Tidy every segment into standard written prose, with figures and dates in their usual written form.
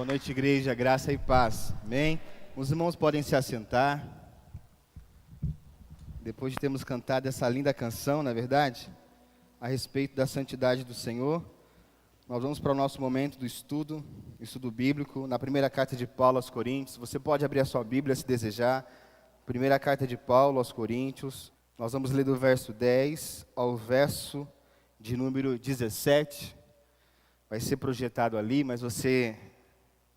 Boa noite, igreja, graça e paz, amém? Os irmãos podem se assentar. Depois de termos cantado essa linda canção, na verdade, a respeito da santidade do Senhor, nós vamos para o nosso momento do estudo bíblico, na primeira carta de Paulo aos Coríntios. Você pode abrir a sua Bíblia se desejar. Primeira carta de Paulo aos Coríntios, nós vamos ler do verso 10 ao verso de número 17. Vai ser projetado ali, mas você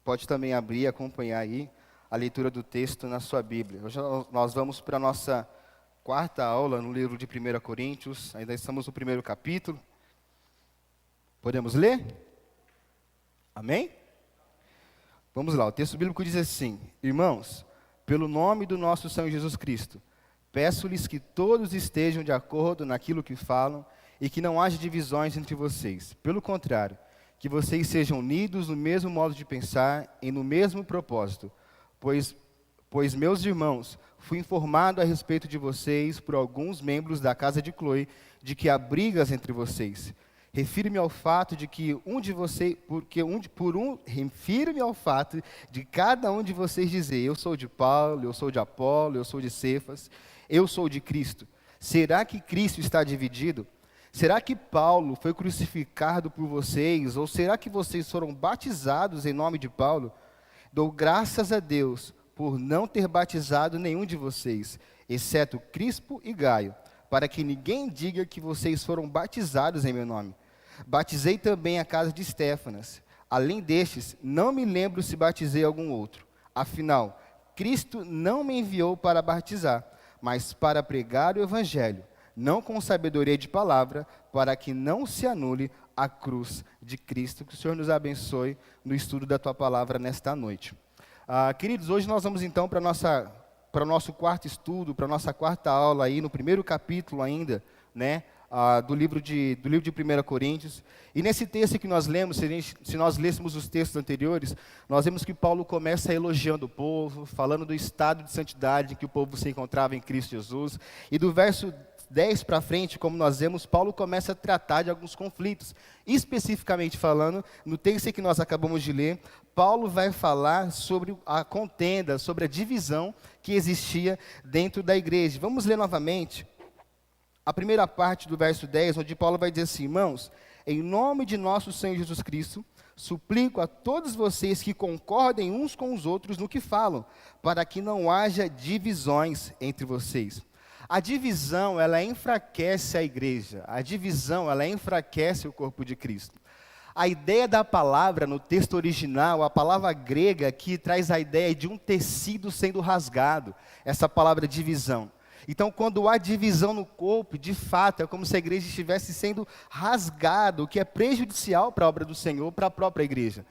pode também abrir e acompanhar aí a leitura do texto na sua Bíblia. Hoje nós vamos para a nossa quarta aula no livro de 1 Coríntios, ainda estamos no primeiro capítulo. Podemos ler? Amém? Vamos lá, o texto bíblico diz assim: Irmãos, pelo nome do nosso Senhor Jesus Cristo, peço-lhes que todos estejam de acordo naquilo que falam e que não haja divisões entre vocês. Pelo contrário, que vocês sejam unidos no mesmo modo de pensar e no mesmo propósito, pois meus irmãos, fui informado a respeito de vocês por alguns membros da casa de Cloe, de que há brigas entre vocês. Refiro-me ao fato de que refiro-me ao fato de cada um de vocês dizer: eu sou de Paulo, eu sou de Apolo, eu sou de Cefas, eu sou de Cristo. Será que Cristo está dividido? Será que Paulo foi crucificado por vocês? Ou será que vocês foram batizados em nome de Paulo? Dou graças a Deus por não ter batizado nenhum de vocês, exceto Crispo e Gaio, para que ninguém diga que vocês foram batizados em meu nome. Batizei também a casa de Estéfanas. Além destes, não me lembro se batizei algum outro. Afinal, Cristo não me enviou para batizar, mas para pregar o Evangelho, não com sabedoria de palavra, para que não se anule a cruz de Cristo. Que o Senhor nos abençoe no estudo da Tua Palavra nesta noite. Queridos, hoje nós vamos então para o nosso quarto estudo, para a nossa quarta aula aí, no primeiro capítulo ainda, né, do livro de 1 Coríntios. E nesse texto que nós lemos, se nós lêssemos os textos anteriores, nós vemos que Paulo começa elogiando o povo, falando do estado de santidade em que o povo se encontrava em Cristo Jesus. E do verso 10 para frente, como nós vemos, Paulo começa a tratar de alguns conflitos. Especificamente falando, no texto que nós acabamos de ler, Paulo vai falar sobre a contenda, sobre a divisão que existia dentro da igreja. Vamos ler novamente a primeira parte do verso 10, onde Paulo vai dizer assim: Irmãos, em nome de nosso Senhor Jesus Cristo, suplico a todos vocês que concordem uns com os outros no que falam, para que não haja divisões entre vocês. A divisão, ela enfraquece a igreja. A divisão, ela enfraquece o corpo de Cristo. A ideia da palavra no texto original, a palavra grega que traz a ideia de um tecido sendo rasgado, essa palavra divisão. Então, quando há divisão no corpo, de fato, é como se a igreja estivesse sendo rasgada, o que é prejudicial para a obra do Senhor, para a própria igreja.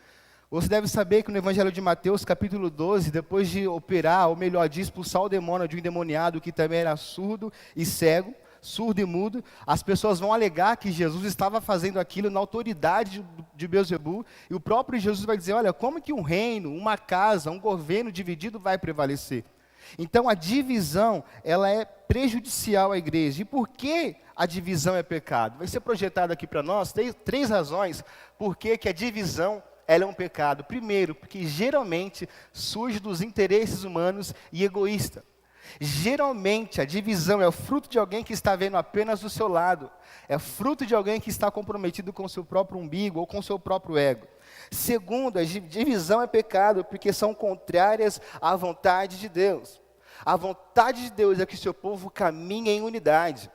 Você deve saber que no Evangelho de Mateus, capítulo 12, depois de operar, ou melhor, de expulsar o demônio de um endemoniado que também era surdo e cego, surdo e mudo, as pessoas vão alegar que Jesus estava fazendo aquilo na autoridade de Beelzebul, e o próprio Jesus vai dizer: olha, como que um reino, uma casa, um governo dividido vai prevalecer? Então a divisão, ela é prejudicial à igreja. E por que a divisão é pecado? Vai ser projetado aqui para nós três razões por que a divisão ela é um pecado. Primeiro, porque geralmente surge dos interesses humanos e egoísta. Geralmente a divisão é o fruto de alguém que está vendo apenas o seu lado. É fruto de alguém que está comprometido com o seu próprio umbigo ou com o seu próprio ego. Segundo, a divisão é pecado porque são contrárias à vontade de Deus. A vontade de Deus é que o seu povo caminhe em unidade.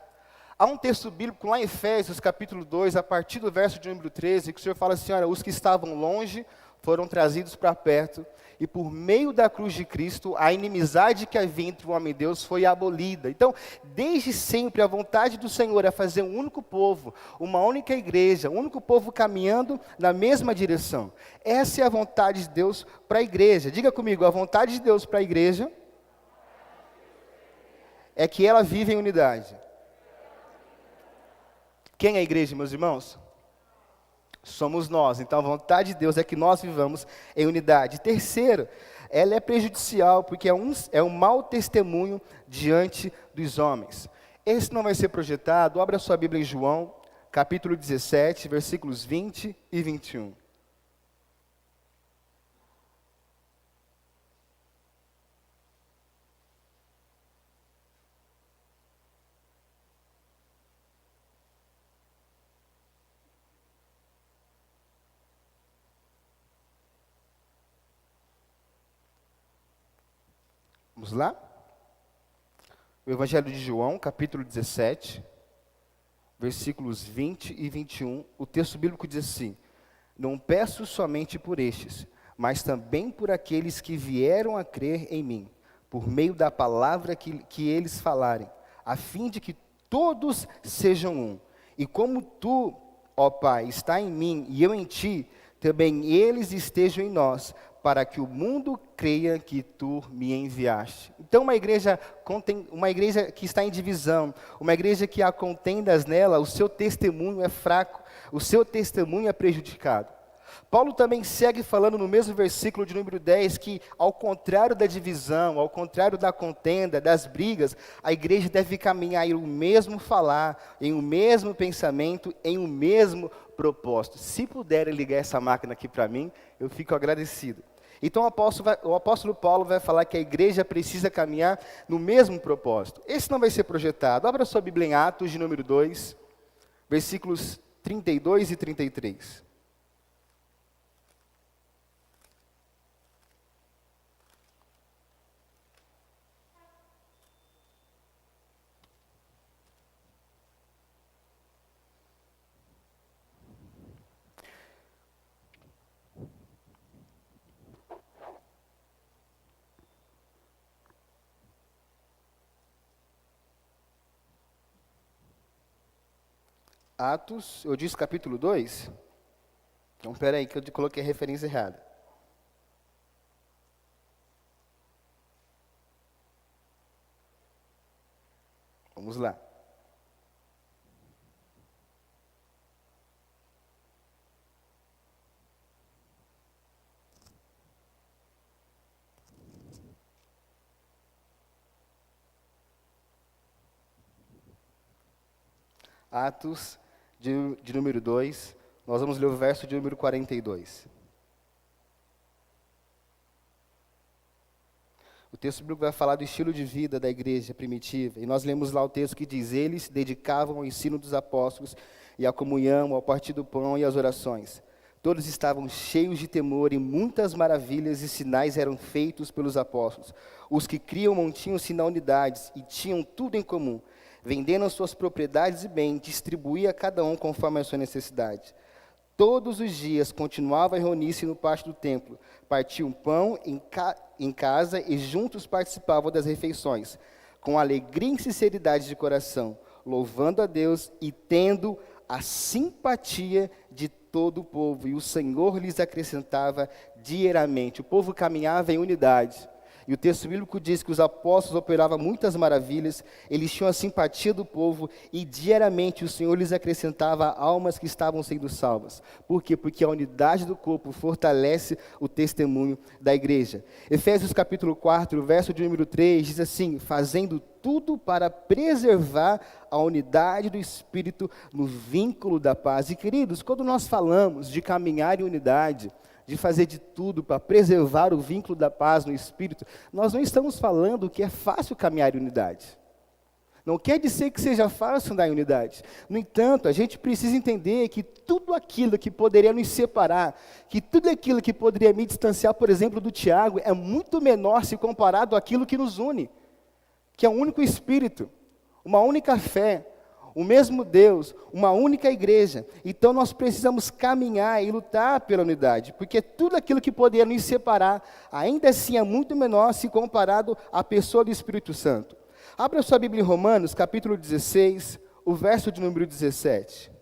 Há um texto bíblico lá em Efésios, capítulo 2, a partir do verso de número 13, que o Senhor fala assim: olha, os que estavam longe foram trazidos para perto, e por meio da cruz de Cristo, a inimizade que havia entre o homem e Deus foi abolida. Então, desde sempre, a vontade do Senhor é fazer um único povo, uma única igreja, um único povo caminhando na mesma direção. Essa é a vontade de Deus para a igreja. Diga comigo, a vontade de Deus para a igreja é que ela vive em unidade. Quem é a igreja, meus irmãos? Somos nós. Então a vontade de Deus é que nós vivamos em unidade. Terceiro, ela é prejudicial porque é um mau testemunho diante dos homens. Esse não vai ser projetado. Abra sua Bíblia em João, capítulo 17, versículos 20 e 21. Vamos lá? O Evangelho de João, capítulo 17, versículos 20 e 21. O texto bíblico diz assim: não peço somente por estes, mas também por aqueles que vieram a crer em mim, por meio da palavra que eles falarem, a fim de que todos sejam um. E como tu, ó Pai, está em mim e eu em ti, também eles estejam em nós, para que o mundo creia que tu me enviaste. Então uma igreja que está em divisão, uma igreja que há contendas nela, o seu testemunho é fraco, o seu testemunho é prejudicado. Paulo também segue falando no mesmo versículo de número 10, que ao contrário da divisão, ao contrário da contenda, das brigas, a igreja deve caminhar em o mesmo falar, em o mesmo pensamento, em o mesmo propósito. Se puderem ligar essa máquina aqui para mim, eu fico agradecido. Então o apóstolo Paulo vai falar que a igreja precisa caminhar no mesmo propósito. Esse não vai ser projetado. Abra sua Bíblia em Atos de número 2, versículos 32 e 33. Atos, eu disse capítulo 2? Então, espera aí que eu coloquei a referência errada. Vamos lá. Atos de número 2, nós vamos ler o verso de número 42. O texto bíblico vai falar do estilo de vida da igreja primitiva, e nós lemos lá o texto que diz: eles se dedicavam ao ensino dos apóstolos, e à comunhão, ao partir do pão e às orações. Todos estavam cheios de temor, e muitas maravilhas e sinais eram feitos pelos apóstolos. Os que criam mantinham-se na unidade, e tinham tudo em comum. Vendendo as suas propriedades e bens, distribuía a cada um conforme a sua necessidade. Todos os dias continuava a reunir-se no pátio do templo, partiam pão em casa e juntos participavam das refeições, com alegria e sinceridade de coração, louvando a Deus e tendo a simpatia de todo o povo. E o Senhor lhes acrescentava diariamente. O povo caminhava em unidade. E o texto bíblico diz que os apóstolos operavam muitas maravilhas, eles tinham a simpatia do povo, e diariamente o Senhor lhes acrescentava almas que estavam sendo salvas. Por quê? Porque a unidade do corpo fortalece o testemunho da igreja. Efésios capítulo 4, verso de número 3, diz assim: fazendo tudo para preservar a unidade do Espírito no vínculo da paz. E queridos, quando nós falamos de caminhar em unidade, de fazer de tudo para preservar o vínculo da paz no Espírito, nós não estamos falando que é fácil caminhar em unidade. Não quer dizer que seja fácil andar em unidade. No entanto, a gente precisa entender que tudo aquilo que poderia nos separar, que tudo aquilo que poderia me distanciar, por exemplo, do Tiago, é muito menor se comparado àquilo que nos une, que é um único Espírito, uma única fé, o mesmo Deus, uma única igreja. Então nós precisamos caminhar e lutar pela unidade, porque tudo aquilo que poderia nos separar, ainda assim é muito menor se comparado à pessoa do Espírito Santo. Abra sua Bíblia em Romanos, capítulo 16, o verso de número 17.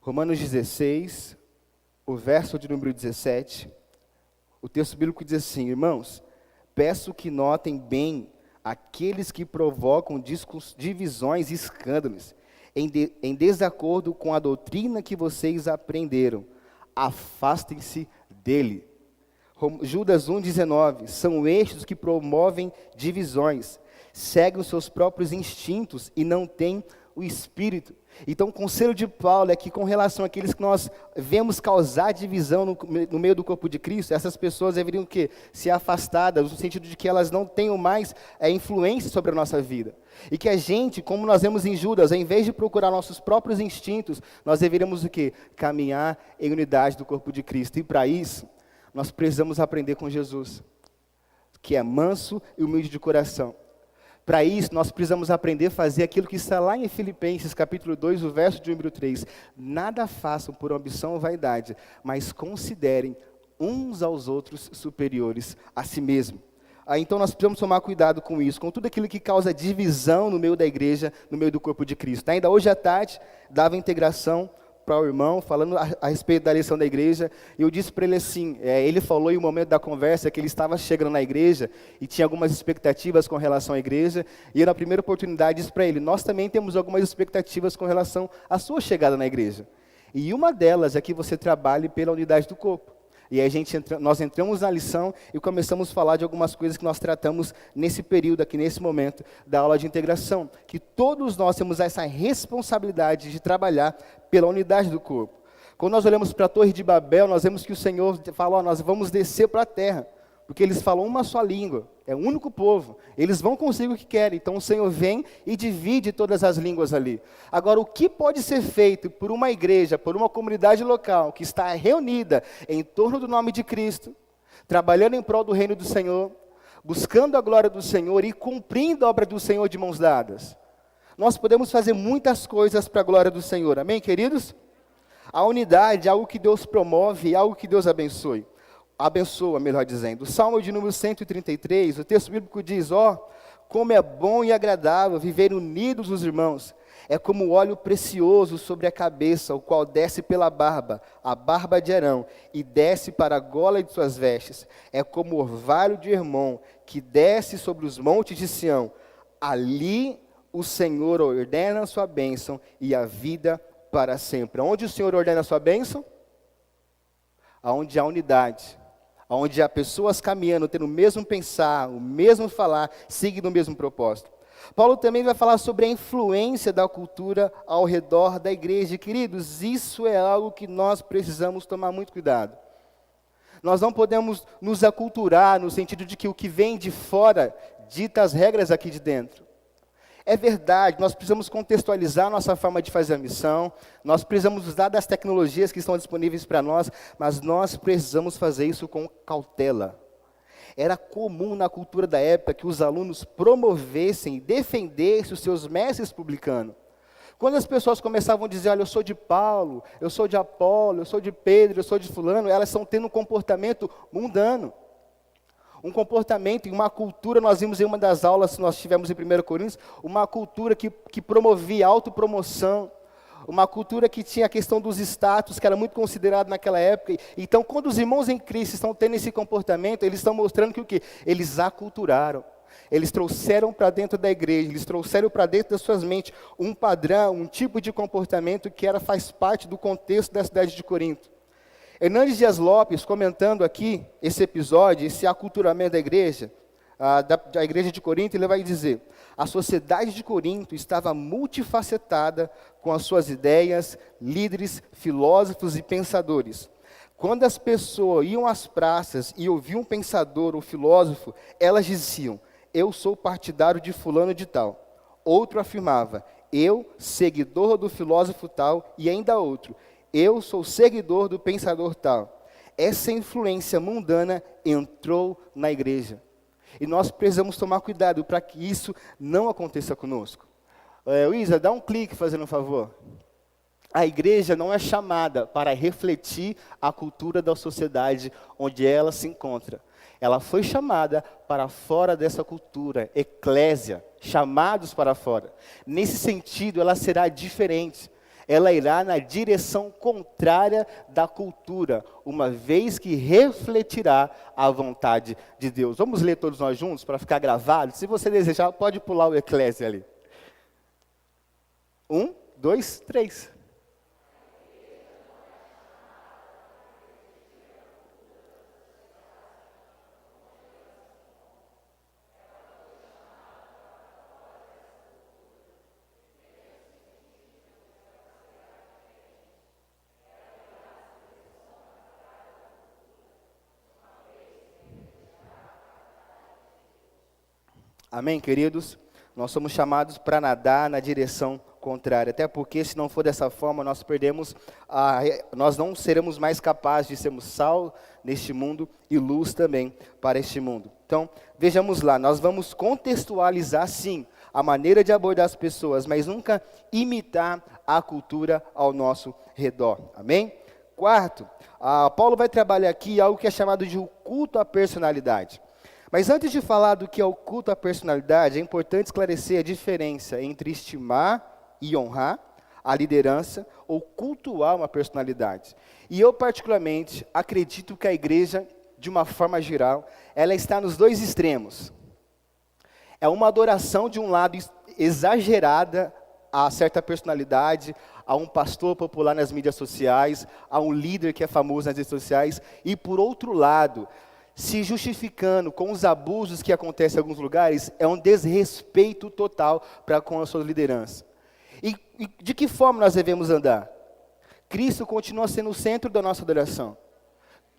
Romanos 16, o verso de número 17, o texto bíblico diz assim: irmãos, peço que notem bem aqueles que provocam divisões e escândalos, em desacordo com a doutrina que vocês aprenderam. Afastem-se dele. Judas 1,19, são estes que promovem divisões, seguem os seus próprios instintos e não têm o Espírito. Então, o conselho de Paulo é que, com relação àqueles que nós vemos causar divisão no meio do corpo de Cristo, essas pessoas deveriam que ser afastadas, no sentido de que elas não tenham mais influência sobre a nossa vida. E que a gente, como nós vemos em Judas, ao invés de procurar nossos próprios instintos, nós deveríamos o quê? Caminhar em unidade do corpo de Cristo. E para isso, nós precisamos aprender com Jesus, que é manso e humilde de coração. Para isso, nós precisamos aprender a fazer aquilo que está lá em Filipenses, capítulo 2, o verso de número 3. Nada façam por ambição ou vaidade, mas considerem uns aos outros superiores a si mesmo. Então, nós precisamos tomar cuidado com isso, com tudo aquilo que causa divisão no meio da igreja, no meio do corpo de Cristo. Ainda hoje à tarde, dava integração para o irmão, falando a respeito da lição da igreja, e eu disse para ele assim, ele falou em um momento da conversa que ele estava chegando na igreja e tinha algumas expectativas com relação à igreja, e eu na primeira oportunidade disse para ele, nós também temos algumas expectativas com relação à sua chegada na igreja, e uma delas é que você trabalhe pela unidade do corpo. E aí nós entramos na lição e começamos a falar de algumas coisas que nós tratamos nesse período aqui, nesse momento da aula de integração. Que todos nós temos essa responsabilidade de trabalhar pela unidade do corpo. Quando nós olhamos para a Torre de Babel, nós vemos que o Senhor fala, nós vamos descer para a terra. Porque eles falam uma só língua, é um único povo, eles vão conseguir o que querem, então o Senhor vem e divide todas as línguas ali. Agora, o que pode ser feito por uma igreja, por uma comunidade local, que está reunida em torno do nome de Cristo, trabalhando em prol do reino do Senhor, buscando a glória do Senhor e cumprindo a obra do Senhor de mãos dadas? Nós podemos fazer muitas coisas para a glória do Senhor, amém, queridos? A unidade é algo que Deus promove, é algo que Deus abençoa, melhor dizendo. O Salmo de número 133, o texto bíblico diz, como é bom e agradável viver unidos os irmãos. É como o óleo precioso sobre a cabeça, o qual desce pela barba, a barba de Arão, e desce para a gola de suas vestes. É como o orvalho de Hermon, que desce sobre os montes de Sião. Ali o Senhor ordena a sua bênção e a vida para sempre. Onde o Senhor ordena a sua bênção? Aonde há unidade. Onde há pessoas caminhando, tendo o mesmo pensar, o mesmo falar, seguindo o mesmo propósito. Paulo também vai falar sobre a influência da cultura ao redor da igreja. Queridos, isso é algo que nós precisamos tomar muito cuidado. Nós não podemos nos aculturar no sentido de que o que vem de fora dita as regras aqui de dentro. É verdade, nós precisamos contextualizar a nossa forma de fazer a missão, nós precisamos usar das tecnologias que estão disponíveis para nós, mas nós precisamos fazer isso com cautela. Era comum na cultura da época que os alunos promovessem e defendessem os seus mestres publicano. Quando as pessoas começavam a dizer, olha, eu sou de Paulo, eu sou de Apolo, eu sou de Pedro, eu sou de fulano, elas estão tendo um comportamento mundano. Um comportamento e uma cultura, nós vimos em uma das aulas que nós tivemos em 1 Coríntios, uma cultura que promovia autopromoção, uma cultura que tinha a questão dos status, que era muito considerado naquela época. Então, quando os irmãos em Cristo estão tendo esse comportamento, eles estão mostrando que o quê? Eles aculturaram. Eles trouxeram para dentro da igreja, eles trouxeram para dentro das suas mentes um padrão, um tipo de comportamento que faz parte do contexto da cidade de Corinto. Hernandes Dias Lopes, comentando aqui esse episódio, esse aculturamento da igreja de Corinto, ele vai dizer, a sociedade de Corinto estava multifacetada com as suas ideias, líderes, filósofos e pensadores. Quando as pessoas iam às praças e ouviam um pensador ou filósofo, elas diziam, eu sou partidário de fulano de tal. Outro afirmava, eu, seguidor do filósofo tal, e ainda outro, eu sou seguidor do pensador tal. Essa influência mundana entrou na igreja. E nós precisamos tomar cuidado para que isso não aconteça conosco. Isa, dá um clique fazendo um favor. A igreja não é chamada para refletir a cultura da sociedade onde ela se encontra. Ela foi chamada para fora dessa cultura, eclésia, chamados para fora. Nesse sentido, ela será diferente. Ela irá na direção contrária da cultura, uma vez que refletirá a vontade de Deus. Vamos ler todos nós juntos, para ficar gravado? Se você desejar, pode pular o Eclésia ali. 1, 2, 3. Amém, queridos? Nós somos chamados para nadar na direção contrária, até porque se não for dessa forma, nós não seremos mais capazes de sermos sal neste mundo e luz também para este mundo. Então, vejamos lá, nós vamos contextualizar sim a maneira de abordar as pessoas, mas nunca imitar a cultura ao nosso redor. Amém? Quarto, Paulo vai trabalhar aqui algo que é chamado de o culto à personalidade. Mas antes de falar do que é o culto à personalidade, é importante esclarecer a diferença entre estimar e honrar a liderança ou cultuar uma personalidade. E eu, particularmente, acredito que a igreja, de uma forma geral, ela está nos dois extremos. É uma adoração de um lado exagerada a certa personalidade, a um pastor popular nas mídias sociais, a um líder que é famoso nas redes sociais, e por outro lado, se justificando com os abusos que acontecem em alguns lugares, é um desrespeito total para com a sua liderança. E de que forma nós devemos andar? Cristo continua sendo o centro da nossa adoração.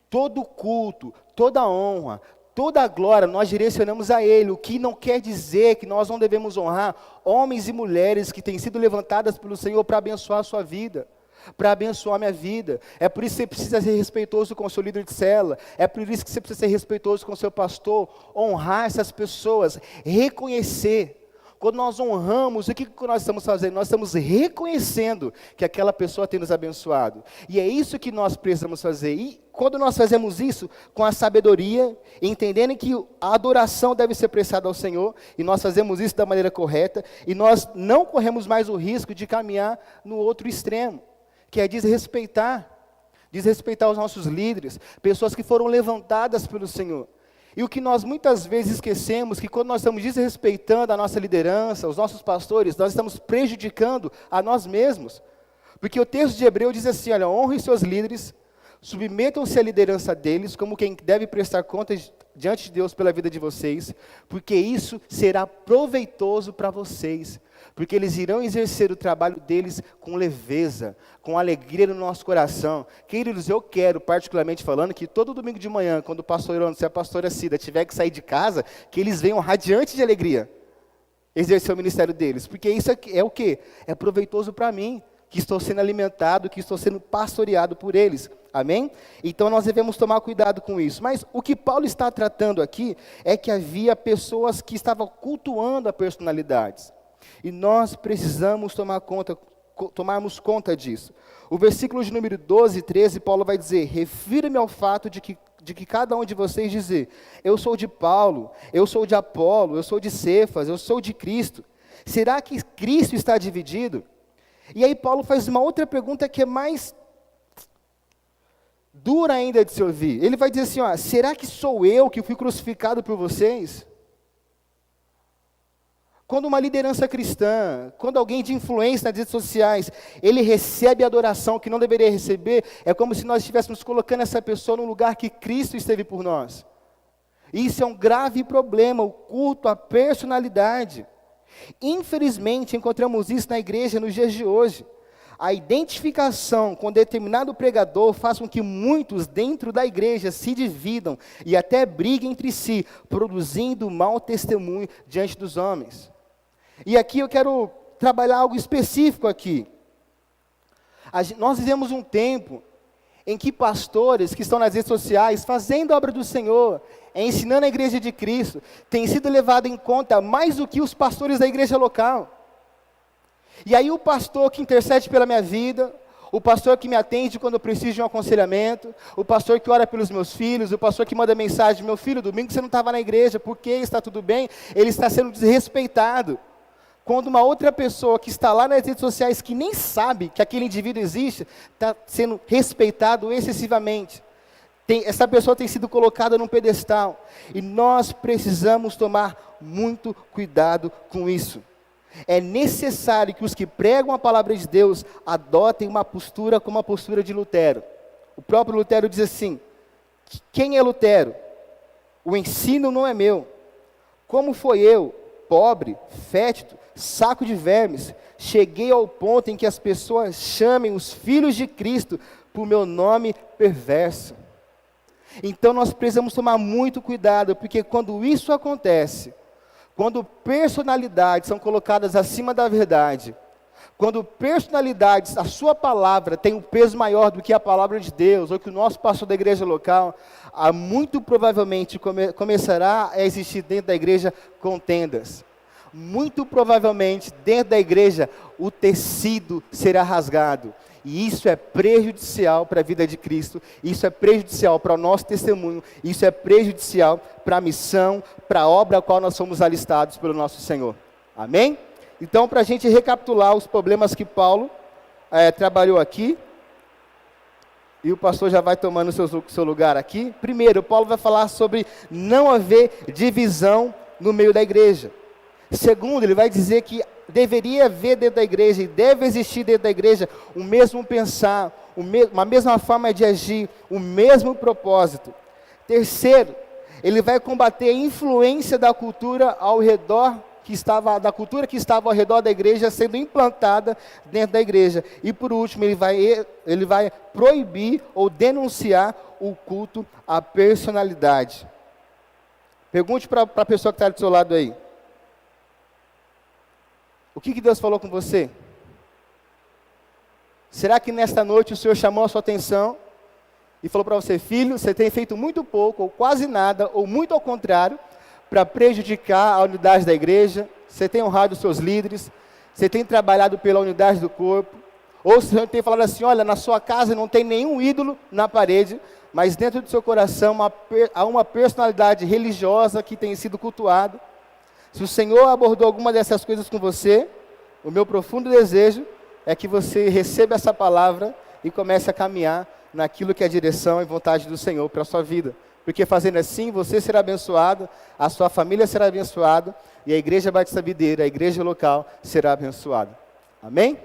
Todo culto, toda honra, toda a glória nós direcionamos a Ele, o que não quer dizer que nós não devemos honrar homens e mulheres que têm sido levantadas pelo Senhor para abençoar a sua vida, para abençoar a minha vida. É por isso que você precisa ser respeitoso com o seu líder de célula, é por isso que você precisa ser respeitoso com o seu pastor, honrar essas pessoas, reconhecer. Quando nós honramos, o que nós estamos fazendo? Nós estamos reconhecendo que aquela pessoa tem nos abençoado. E é isso que nós precisamos fazer. E quando nós fazemos isso com a sabedoria, entendendo que a adoração deve ser prestada ao Senhor, e nós fazemos isso da maneira correta, e nós não corremos mais o risco de caminhar no outro extremo, que é desrespeitar os nossos líderes, pessoas que foram levantadas pelo Senhor. E o que nós muitas vezes esquecemos, que quando nós estamos desrespeitando a nossa liderança, os nossos pastores, nós estamos prejudicando a nós mesmos. Porque o texto de Hebreu diz assim, olha, honrem seus líderes, submetam-se à liderança deles, como quem deve prestar contas diante de Deus pela vida de vocês, porque isso será proveitoso para vocês, porque eles irão exercer o trabalho deles com leveza, com alegria no nosso coração. Queridos, eu quero, particularmente falando, que todo domingo de manhã, quando o pastor Irônio, se a pastora Cida tiver que sair de casa, que eles venham radiante de alegria, exercer o ministério deles, porque isso é o quê? É proveitoso para mim, que estou sendo alimentado, que estou sendo pastoreado por eles. Amém? Então nós devemos tomar cuidado com isso. Mas o que Paulo está tratando aqui é que havia pessoas que estavam cultuando a personalidades. E nós precisamos tomarmos conta disso. O versículo de número 12 e 13, Paulo vai dizer, refiro-me ao fato de que cada um de vocês dizer, eu sou de Paulo, eu sou de Apolo, eu sou de Cefas, eu sou de Cristo. Será que Cristo está dividido? E aí Paulo faz uma outra pergunta que é mais dura ainda de se ouvir. Ele vai dizer assim, ó, será que sou eu que fui crucificado por vocês? Quando uma liderança cristã, quando alguém de influência nas redes sociais, ele recebe adoração que não deveria receber, é como se nós estivéssemos colocando essa pessoa no lugar que Cristo esteve por nós. Isso é um grave problema, o culto à personalidade. Infelizmente, encontramos isso na igreja nos dias de hoje. A identificação com determinado pregador faz com que muitos dentro da igreja se dividam e até briguem entre si, produzindo mau testemunho diante dos homens. E aqui eu quero trabalhar algo específico aqui. Nós vivemos um tempo em que pastores que estão nas redes sociais, fazendo a obra do Senhor, ensinando a igreja de Cristo, têm sido levados em conta mais do que os pastores da igreja local. E aí o pastor que intercede pela minha vida, o pastor que me atende quando eu preciso de um aconselhamento, o pastor que ora pelos meus filhos, o pastor que manda mensagem, meu filho, domingo você não estava na igreja, por que está tudo bem? Ele está sendo desrespeitado. Quando uma outra pessoa que está lá nas redes sociais, que nem sabe que aquele indivíduo existe, está sendo respeitado excessivamente. Essa pessoa tem sido colocada num pedestal. E nós precisamos tomar muito cuidado com isso. É necessário que os que pregam a palavra de Deus adotem uma postura como a postura de Lutero. O próprio Lutero diz assim, quem é Lutero? O ensino não é meu. Como foi eu, pobre, fétido, saco de vermes, cheguei ao ponto em que as pessoas chamem os filhos de Cristo por meu nome perverso. Então nós precisamos tomar muito cuidado, porque quando isso acontece, Quando personalidades são colocadas acima da verdade, quando personalidades, a sua palavra tem um peso maior do que a palavra de Deus, ou que o nosso pastor da igreja local, muito provavelmente começará a existir dentro da igreja contendas. Muito provavelmente dentro da igreja o tecido será rasgado. E isso é prejudicial para a vida de Cristo, isso é prejudicial para o nosso testemunho, isso é prejudicial para a missão, para a obra a qual nós somos alistados pelo nosso Senhor. Amém? Então, para a gente recapitular os problemas que Paulo trabalhou aqui, e o pastor já vai tomando o seu lugar aqui. Primeiro, Paulo vai falar sobre não haver divisão no meio da igreja. Segundo, ele vai dizer que deveria haver dentro da igreja, e deve existir dentro da igreja, o mesmo pensar, uma mesma forma de agir, o mesmo propósito. Terceiro, ele vai combater a influência da cultura ao redor da cultura que estava ao redor da igreja sendo implantada dentro da igreja. E por último, ele vai proibir ou denunciar o culto à personalidade. Pergunte para a pessoa que está do seu lado aí. O que Deus falou com você? Será que nesta noite o Senhor chamou a sua atenção e falou para você: filho, você tem feito muito pouco, ou quase nada, ou muito ao contrário, para prejudicar a unidade da igreja? Você tem honrado os seus líderes, você tem trabalhado pela unidade do corpo, ou o Senhor tem falado assim: olha, na sua casa não tem nenhum ídolo na parede, mas dentro do seu coração há uma personalidade religiosa que tem sido cultuada. Se o Senhor abordou alguma dessas coisas com você, o meu profundo desejo é que você receba essa palavra e comece a caminhar naquilo que é a direção e vontade do Senhor para a sua vida. Porque fazendo assim, você será abençoado, a sua família será abençoada, e a igreja Batista Videira, a igreja local, será abençoada. Amém?